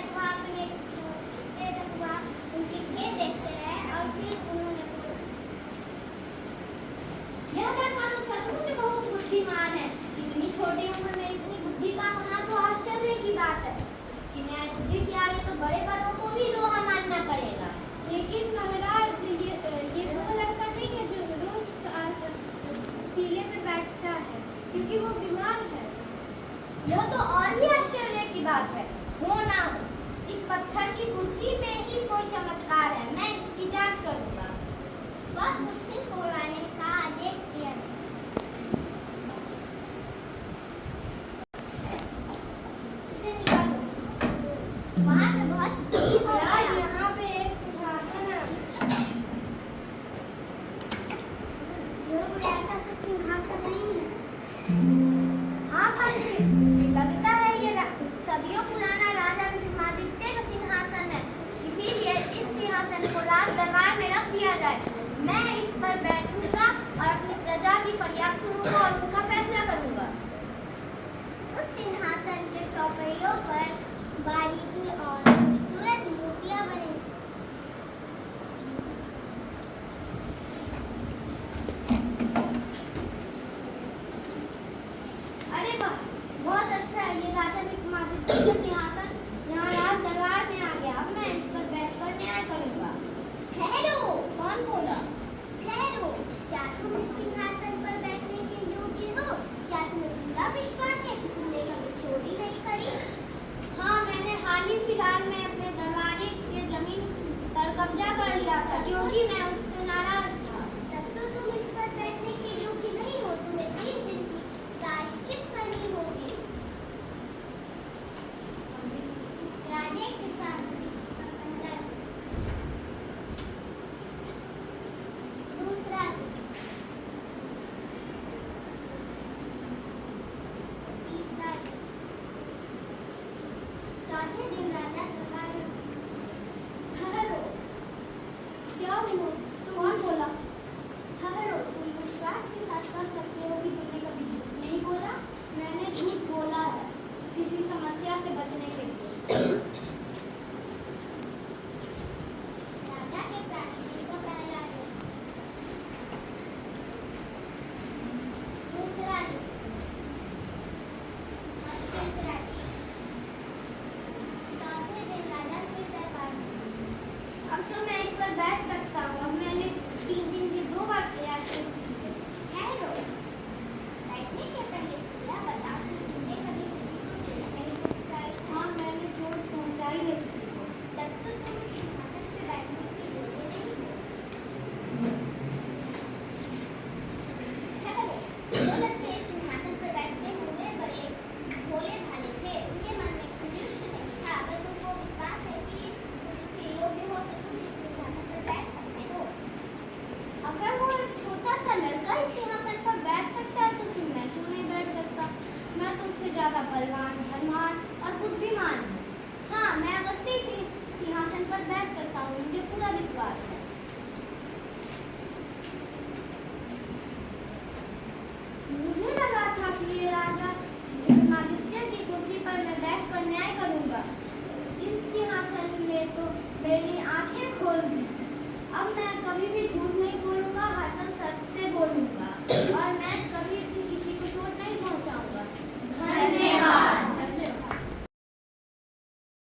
तक वहाँ अपने स्टे तक वहाँ उनके खेल देखते रहे और फिर उन्होंने यह लड़का तो सचमुच बहुत बुद्धिमान है। इतनी छोटी उम्र में इतनी बुद्धि का होना तो आश्चर्य की बात है। इसकी न्याय बुद्धि के आगे तो बड़े बड़ों को भी लोहा मानना पड़ेगा। लेकिन महाराज ये वो लड़का नहीं है जो रोज टीले में बैठता है, क्योंकि वो बीमार है। यह तो और भी आश्चर्य की बात है। हो ना हो, इस पत्थर की कुर्सी में ही कोई चमत्कार है। मैं इसकी जांच करूंगा। वह कुर्सी फोड़ने का आदेश दिया। इसे निकालो। वहाँ पे बहुत भीड़ हो गया। यहाँ पे एक सिंहासन है। यह कोई ऐसा तो सिंहासन नहीं है। हाँ पंडित, लगता है ये सदियों पुराना राजा विक्रमादित्य का सिंहासन है। इसीलिए इस सिंहासन को राज दरबार में रख दिया जाए। मैं इस पर बैठूंगा और अपनी प्रजा की फरियाद सुनूंगा और उनका फैसला करूंगा। उस सिंहासन के चौपाइयों पर बारीकी और खूबसूरत मूर्तियां बनी। अरे वाह, बहुत अच्छा है। ये राजा विक्रमादित्य का सिंहासन यहाँ राज दरबार में आ गया। अब मैं इस पर बैठकर न्याय करूंगा। ठहरो। कौन बोला? ठहरो। क्या तुम इस सिंहासन पर बैठने के योग्य हो? क्या तुम्हें पूरा विश्वास है कि तुमने कभी चोरी नहीं करी? हाँ, मैंने हाल ही फिलहाल में अपने दरबारी के जमीन पर कब्जा कर लिया था, क्योंकि मैं उससे नाराज था। तब तो तुम इस पर बैठने के योग्य नहीं हो। तुम्हें 30 दिन की प्रायश्चित करनी होगी। राजे के शास्त्री अंदर। दूसरा दिन। तीसरा दिन। चौथे दिन राजा दरबार में। ठहरो। क्या हुआ?